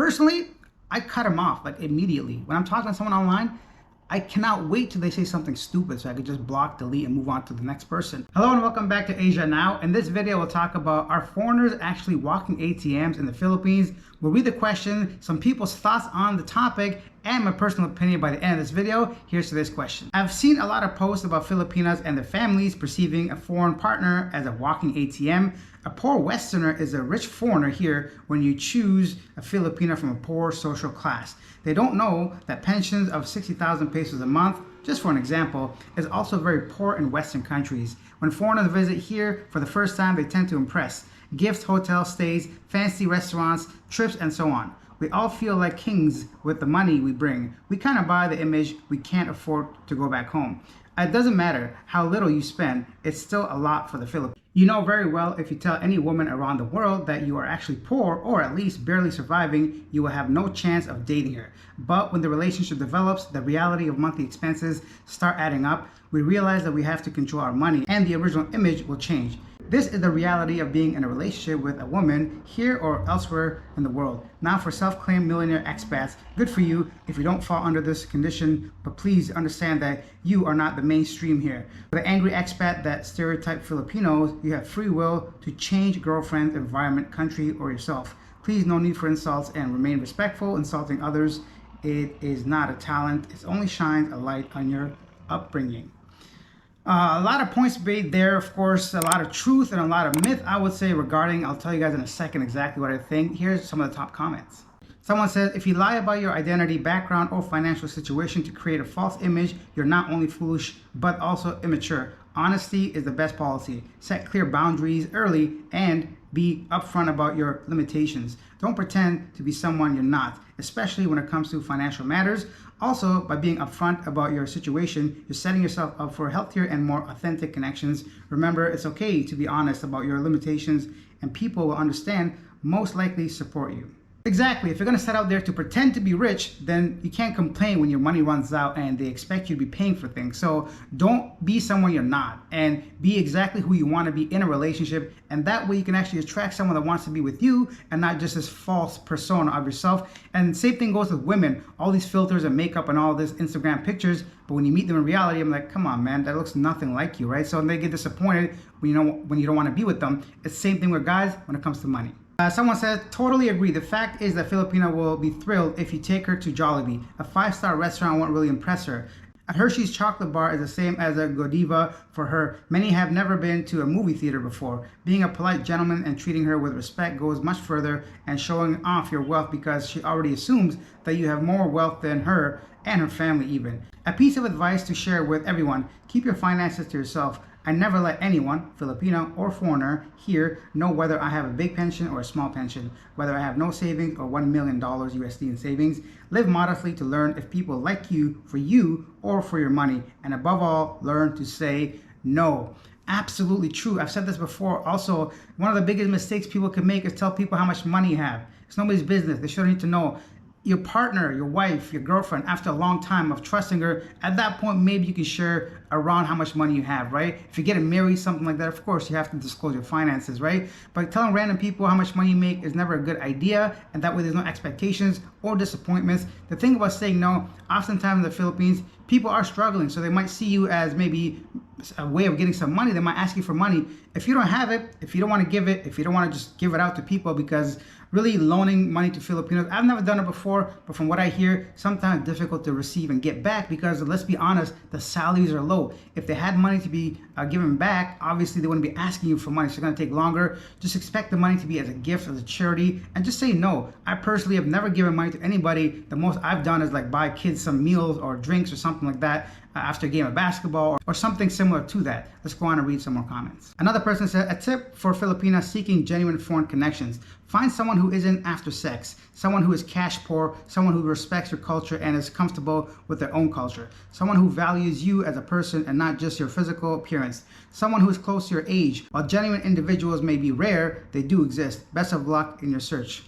Personally, I cut them off like immediately. When I'm talking to someone online, I cannot wait till they say something stupid so I could just block, delete, and move on to the next person. Hello and welcome back to Asia Now. In this video, we'll talk about, are foreigners actually walking ATMs in the Philippines? We'll read the question, some people's thoughts on the topic, and my personal opinion by the end of this video. Here's to this question. I've seen a lot of posts about Filipinas and their families perceiving a foreign partner as a walking ATM. A poor Westerner is a rich foreigner here when you choose a Filipina from a poor social class. They don't know that pensions of 60,000 pesos a month, just for an example, is also very poor in Western countries. When foreigners visit here for the first time, they tend to impress. Gifts, hotel stays, fancy restaurants, trips, and so on. We all feel like kings with the money we bring. We kind of buy the image we can't afford to go back home. It doesn't matter how little you spend, it's still a lot for the Philippines. You know very well if you tell any woman around the world that you are actually poor or at least barely surviving, you will have no chance of dating her. But when the relationship develops, the reality of monthly expenses start adding up, we realize that we have to control our money and the original image will change. This is the reality of being in a relationship with a woman here or elsewhere in the world. Now for self-claimed millionaire expats, good for you if you don't fall under this condition, but please understand that you are not the mainstream here. For the angry expat that stereotype Filipinos, you have free will to change girlfriend, environment, country, or yourself. Please, no need for insults and remain respectful. Insulting others, it is not a talent. It only shines a light on your upbringing. A lot of points made there, of course, a lot of truth and a lot of myth, I would say, regarding, I'll tell you guys in a second exactly what I think. Here's some of the top comments. Someone says, if you lie about your identity, background, or financial situation to create a false image, you're not only foolish, but also immature. Honesty is the best policy. Set clear boundaries early and be upfront about your limitations. Don't pretend to be someone you're not, especially when it comes to financial matters. Also, by being upfront about your situation, you're setting yourself up for healthier and more authentic connections. Remember, it's okay to be honest about your limitations, and people will understand, most likely support you. Exactly. If you're going to set out there to pretend to be rich, then you can't complain when your money runs out and they expect you to be paying for things. So don't be someone you're not, and be exactly who you want to be in a relationship. And that way you can actually attract someone that wants to be with you and not just this false persona of yourself. And same thing goes with women. All these filters and makeup and all this Instagram pictures, but when you meet them in reality, I'm like, come on, man, that looks nothing like you, right? So they get disappointed when you don't want to be with them. It's the same thing with guys when it comes to money. Someone said, totally agree. The fact is that Filipina will be thrilled if you take her to Jollibee. A 5-star restaurant won't really impress her. A Hershey's chocolate bar is the same as a Godiva for her. Many have never been to a movie theater before. Being a polite gentleman and treating her with respect goes much further, and showing off your wealth because she already assumes that you have more wealth than her and her family even. A piece of advice to share with everyone, keep your finances to yourself. I never let anyone, Filipino or foreigner, here know whether I have a big pension or a small pension, whether I have no savings or $1 million USD in savings. Live modestly to learn if people like you or for your money. And above all, learn to say no. Absolutely true. I've said this before. Also, one of the biggest mistakes people can make is tell people how much money you have. It's nobody's business. They shouldn't need to know. Your partner, your wife, your girlfriend, after a long time of trusting her, at that point, maybe you can share around how much money you have, right? If you're getting married, something like that, of course, you have to disclose your finances, right? But telling random people how much money you make is never a good idea, and that way there's no expectations or disappointments. The thing about saying no, oftentimes in the Philippines, people are struggling, so they might see you as maybe a way of getting some money. They might ask you for money. If you don't have it, if you don't want to give it, if you don't want to just give it out to people, because really loaning money to Filipinos, I've never done it before, but from what I hear, sometimes it's difficult to receive and get back because, let's be honest, the salaries are low. If they had money to be given back, obviously they wouldn't be asking you for money, so it's going to take longer. Just expect the money to be as a gift, as a charity, and just say no. I personally have never given money to anybody. The most I've done is like buy kids some meals or drinks or something like that after a game of basketball or something similar to that. Let's go on and read some more comments. Another person said, a tip for Filipinas seeking genuine foreign connections. Find someone who isn't after sex, someone who is cash poor, someone who respects your culture and is comfortable with their own culture, someone who values you as a person and not just your physical appearance, someone who is close to your age. While genuine individuals may be rare, they do exist. Best of luck in your search.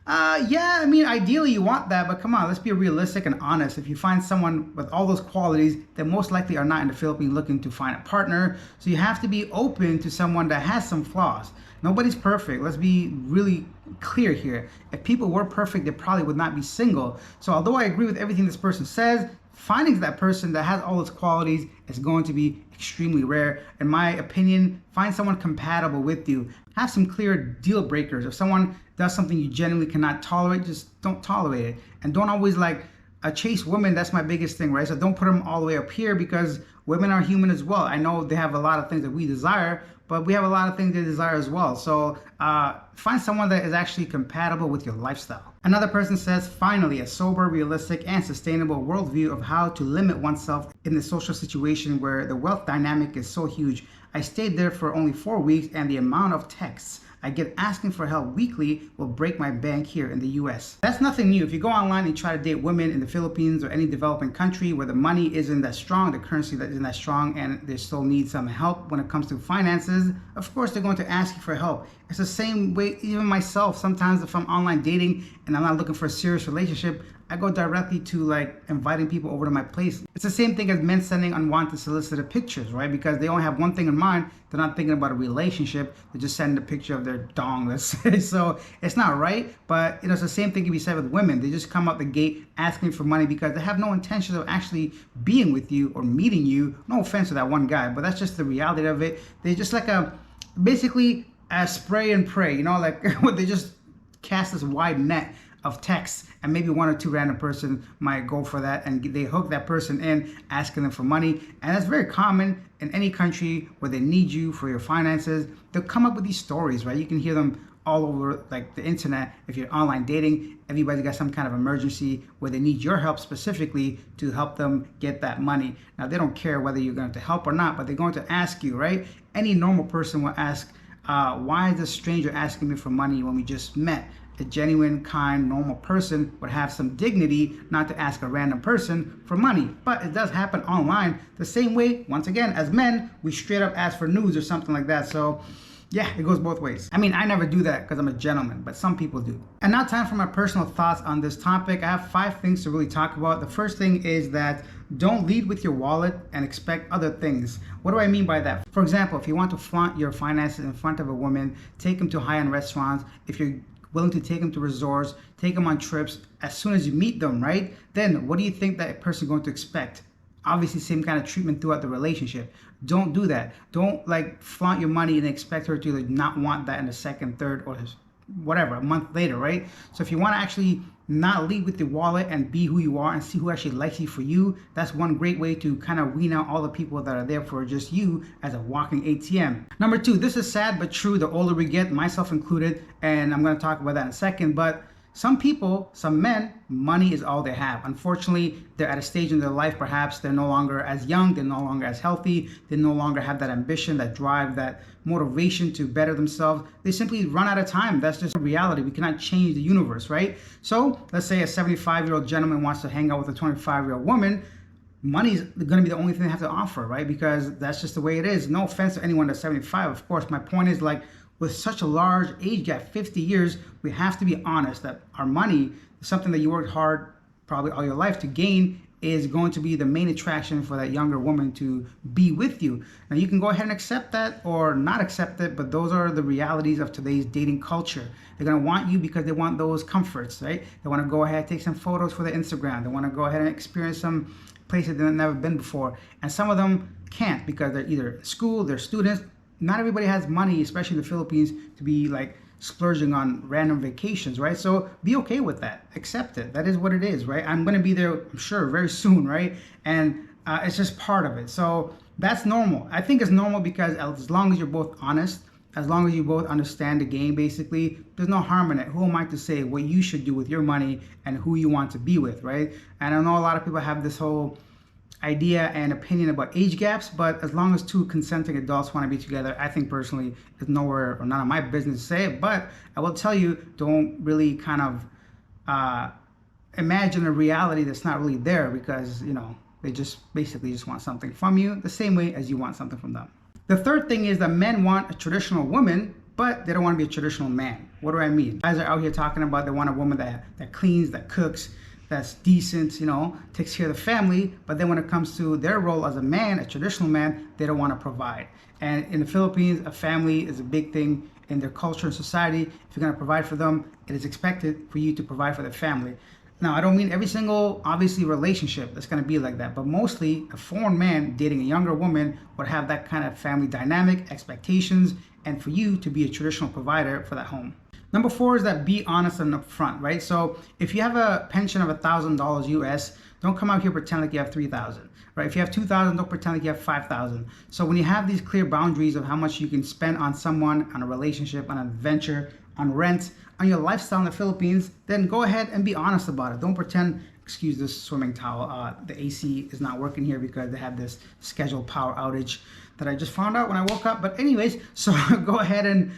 Yeah, I mean, ideally you want that, but come on, let's be realistic and honest. If you find someone with all those qualities, they most likely are not in the Philippines looking to find a partner. So you have to be open to someone that has some flaws. Nobody's perfect. Let's be really clear here. If people were perfect, they probably would not be single. So although I agree with everything this person says, finding that person that has all those qualities is going to be extremely rare. In my opinion, find someone compatible with you. Have some clear deal breakers. If someone does something you genuinely cannot tolerate, just don't tolerate it. And don't always chase women. That's my biggest thing, right? So don't put them all the way up here, because women are human as well. I know they have a lot of things that we desire, but we have a lot of things they desire as well. So find someone that is actually compatible with your lifestyle. Another person says, finally, a sober, realistic, and sustainable worldview of how to limit oneself in the social situation where the wealth dynamic is so huge. I stayed there for only 4 weeks, and the amount of texts I get asking for help weekly will break my bank here in the US. That's nothing new. If you go online and try to date women in the Philippines or any developing country where the money isn't that strong, the currency that isn't that strong, and they still need some help when it comes to finances, of course they're going to ask you for help. It's the same way, even myself, sometimes if I'm online dating and I'm not looking for a serious relationship, I go directly to inviting people over to my place. It's the same thing as men sending unwanted solicited pictures, right? Because they only have one thing in mind. They're not thinking about a relationship. They're just sending a picture of their dong, let's say. So it's not right, but it's the same thing can be said with women. They just come out the gate asking for money because they have no intention of actually being with you or meeting you. No offense to that one guy, but that's just the reality of it. They're just basically a spray and pray, they just cast this wide net of texts, and maybe one or two random person might go for that, and they hook that person in asking them for money. And that's very common in any country where they need you for your finances. They'll come up with these stories, right? You can hear them all over the internet. If you're online dating, everybody's got some kind of emergency where they need your help specifically to help them get that money. Now, they don't care whether you're going to help or not, but they're going to ask you, right? Any normal person will ask, why is this stranger asking me for money when we just met? A genuine, kind, normal person would have some dignity not to ask a random person for money. But it does happen online the same way, once again, as men, we straight up ask for nudes or something like that. So yeah, it goes both ways. I mean, I never do that because I'm a gentleman, but some people do. And now time for my personal thoughts on this topic. I have 5 things to really talk about. The first thing is that don't lead with your wallet and expect other things. What do I mean by that? For example, if you want to flaunt your finances in front of a woman, take them to high-end restaurants. If you're willing to take them to resorts, take them on trips, as soon as you meet them, right? Then what do you think that person is going to expect? Obviously, same kind of treatment throughout the relationship. Don't do that. Don't flaunt your money and expect her to not want that in the second, third, or whatever, a month later, right? So if you want to actually not lead with your wallet and be who you are and see who actually likes you for you, that's one great way to kind of wean out all the people that are there for just you as a walking ATM. Number 2, this is sad but true. The older we get, myself included, and I'm going to talk about that in a second, but some people, some men, money is all they have. Unfortunately, they're at a stage in their life, perhaps they're no longer as young, they're no longer as healthy, they no longer have that ambition, that drive, that motivation to better themselves. They simply run out of time. That's just a reality. We cannot change the universe, right? So let's say a 75-year-old gentleman wants to hang out with a 25-year-old woman. Money is going to be the only thing they have to offer, right? Because that's just the way it is. No offense to anyone that's 75, of course. My point is with such a large age gap, 50 years, we have to be honest that our money, something that you worked hard probably all your life to gain, is going to be the main attraction for that younger woman to be with you. Now, you can go ahead and accept that or not accept it, but those are the realities of today's dating culture. They're going to want you because they want those comforts, right? They want to go ahead and take some photos for their Instagram. They want to go ahead and experience some places they've never been before. And some of them can't because they're either in school, they're students. Not everybody has money, especially in the Philippines, to be splurging on random vacations, right? So be okay with that. Accept it. That is what it is, right? I'm going to be there, I'm sure, very soon, right? And it's just part of it. So that's normal. I think it's normal because as long as you're both honest, as long as you both understand the game, basically, there's no harm in it. Who am I to say what you should do with your money and who you want to be with, right? And I know a lot of people have this whole idea and opinion about age gaps, but as long as 2 consenting adults want to be together, I think personally it's nowhere or none of my business to say it. But I will tell you, don't really kind of imagine a reality that's not really there, because they just basically just want something from you the same way as you want something from them. The third thing is that men want a traditional woman, but they don't want to be a traditional man. What do I mean? Guys are out here talking about they want a woman that cleans, that cooks, that's decent, takes care of the family, but then when it comes to their role as a man, a traditional man, they don't want to provide. And in the Philippines, a family is a big thing in their culture and society. If you're going to provide for them, it is expected for you to provide for their family. Now, I don't mean every single, obviously, relationship that's going to be like that, but mostly a foreign man dating a younger woman would have that kind of family dynamic, expectations, and for you to be a traditional provider for that home. Number 4 is that be honest and upfront, right? So if you have a pension of $1,000 US, don't come out here pretend like you have 3,000, right? If you have 2,000, don't pretend like you have 5,000. So when you have these clear boundaries of how much you can spend on someone, on a relationship, on an adventure, on rent, on your lifestyle in the Philippines, then go ahead and be honest about it. Don't pretend, excuse this swimming towel, the AC is not working here because they have this scheduled power outage that I just found out when I woke up. But anyways, so go ahead and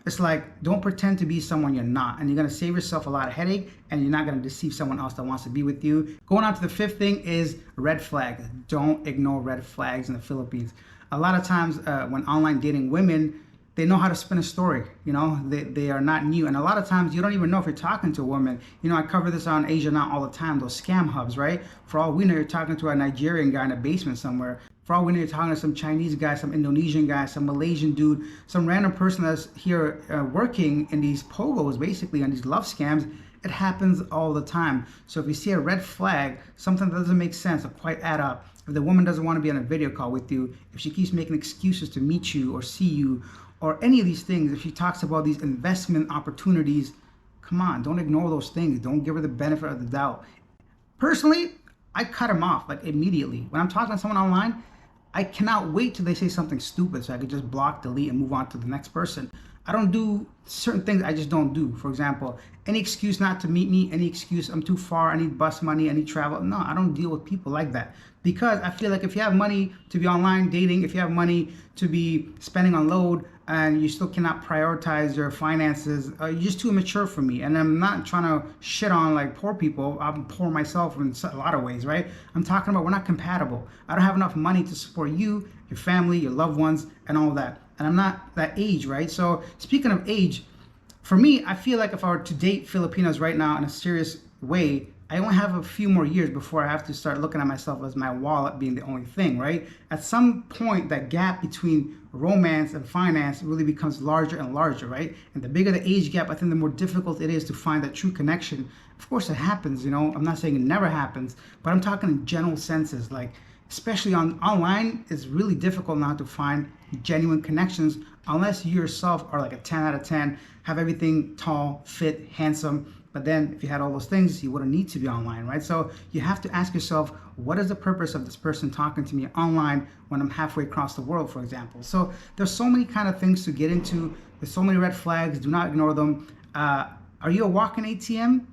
it's like, don't pretend to be someone you're not. And you're going to save yourself a lot of headache, and you're not going to deceive someone else that wants to be with you. Going on to the 5th thing is red flags. Don't ignore red flags in the Philippines. A lot of times when online dating women, they know how to spin a story, they are not new. And a lot of times you don't even know if you're talking to a woman. I cover this on Asia Now all the time, those scam hubs, right? For all we know, you're talking to a Nigerian guy in a basement somewhere. For all we know, you're talking to some Chinese guy, some Indonesian guy, some Malaysian dude, some random person that's here working in these pogos, basically on these love scams. It happens all the time. So if you see a red flag, something that doesn't make sense or quite add up, if the woman doesn't want to be on a video call with you, if she keeps making excuses to meet you or see you, or any of these things, if she talks about these investment opportunities, come on, don't ignore those things. Don't give her the benefit of the doubt. Personally, I cut them off like immediately. When I'm talking to someone online, I cannot wait till they say something stupid so I could just block, delete, and move on to the next person. I don't do certain things I just don't do. For example, any excuse not to meet me, any excuse I'm too far, I need bus money, I need travel. No, I don't deal with people like that. Because I feel like if you have money to be online dating, if you have money to be spending on load, and you still cannot prioritize your finances, you're just too immature for me. And I'm not trying to shit on like poor people. I'm poor myself in a lot of ways, right? I'm talking about we're not compatible. I don't have enough money to support you, your family, your loved ones, and all that. And I'm not that age, right? So speaking of age, for me, I feel like if I were to date Filipinos right now in a serious way, I only have a few more years before I have to start looking at myself as my wallet being the only thing, right? At some point, that gap between romance and finance really becomes larger and larger, right? And the bigger the age gap, I think the more difficult it is to find that true connection. Of course it happens, I'm not saying it never happens, but I'm talking in general senses, like especially online, it's really difficult now to find genuine connections unless you yourself are like a 10 out of 10, have everything tall, fit, handsome. But then if you had all those things, you wouldn't need to be online, right? So you have to ask yourself, what is the purpose of this person talking to me online when I'm halfway across the world, for example? So there's so many kind of things to get into. There's so many red flags. Do not ignore them. Are you a walking ATM?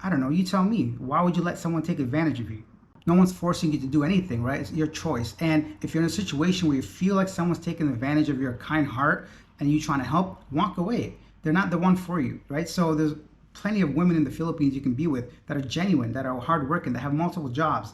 I don't know. You tell me. Why would you let someone take advantage of you? No one's forcing you to do anything, right? It's your choice. And if you're in a situation where you feel like someone's taking advantage of your kind heart and you trying to help, walk away. They're not the one for you, right? So there's plenty of women in the Philippines you can be with that are genuine, that are hardworking, that have multiple jobs.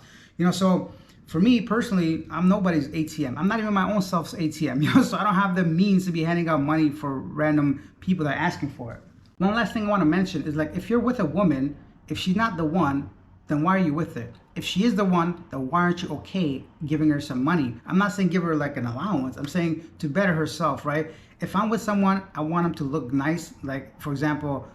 So for me personally, I'm nobody's ATM. I'm not even my own self's ATM, so I don't have the means to be handing out money for random people that are asking for it. One last thing I want to mention is like, if you're with a woman, if she's not the one, then why are you with her? If she is the one, then why aren't you okay giving her some money? I'm not saying give her like an allowance. I'm saying to better herself, right? If I'm with someone, I want them to look nice. Like, for example,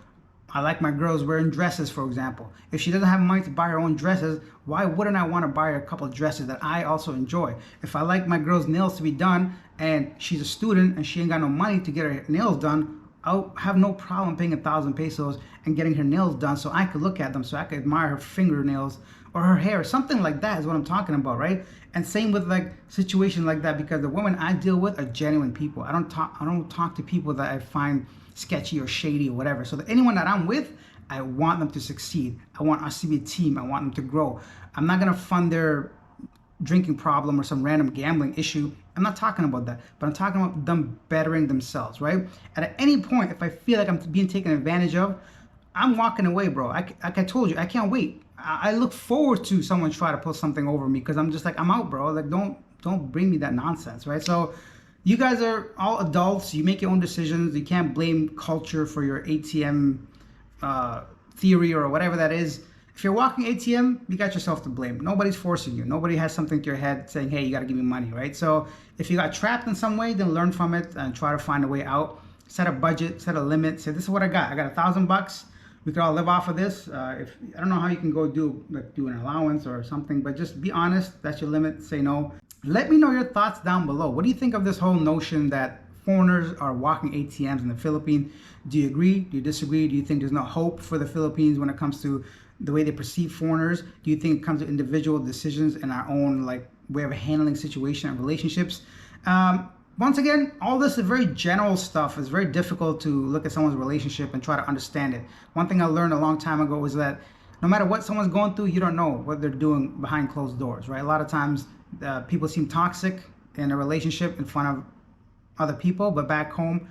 I like my girls wearing dresses, for example. If she doesn't have money to buy her own dresses, why wouldn't I want to buy her a couple of dresses that I also enjoy? If I like my girl's nails to be done and she's a student and she ain't got no money to get her nails done, I'll have no problem paying 1,000 pesos and getting her nails done so I could look at them, so I could admire her fingernails or her hair. Something like that is what I'm talking about, right? And same with like situations like that, because the women I deal with are genuine people. I don't talk to people that I find sketchy or shady or whatever. So anyone that I'm with, I want them to succeed. I want us to be a team. I want them to grow. I'm not gonna fund their drinking problem or some random gambling issue. I'm not talking about that, but I'm talking about them bettering themselves, right? And at any point, if I feel like I'm being taken advantage of, I'm walking away, bro. Like I told you, I can't wait. I look forward to someone try to put something over me because I'm just like, I'm out, bro. Like don't bring me that nonsense, right? So You guys are all adults. You make your own decisions. You can't blame culture for your ATM theory or whatever that is. If you're walking ATM, you got yourself to blame. Nobody's forcing you. Nobody has something to your head saying, hey, you got to give me money, right? So if you got trapped in some way, then learn from it and try to find a way out. Set a budget, set a limit. Say, this is what I got. I got $1,000. We could all live off of this. I don't know how you can go do an allowance or something, but just be honest. That's your limit. Say no. Let me know your thoughts down below. What do you think of this whole notion that foreigners are walking ATMs in the Philippines? Do you agree? Do you disagree? Do you think there's no hope for the Philippines when it comes to the way they perceive foreigners? Do you think it comes to individual decisions and our own way of handling situation and relationships? Once again, all this is very general stuff. It's very difficult to look at someone's relationship and try to understand it. One thing I learned a long time ago is that no matter what someone's going through, you don't know what they're doing behind closed doors, right? A lot of times people seem toxic in a relationship in front of other people, but back home,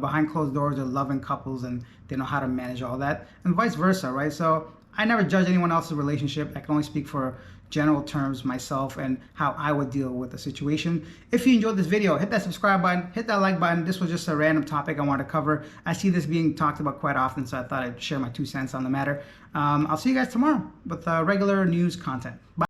behind closed doors, they're loving couples and they know how to manage all that, and vice versa, right? So I never judge anyone else's relationship. I can only speak for general terms myself and how I would deal with the situation. If you enjoyed this video, hit that subscribe button, hit that like button. This was just a random topic I wanted to cover. I see this being talked about quite often, so I thought I'd share my 2 cents on the matter. I'll see you guys tomorrow with regular news content. Bye.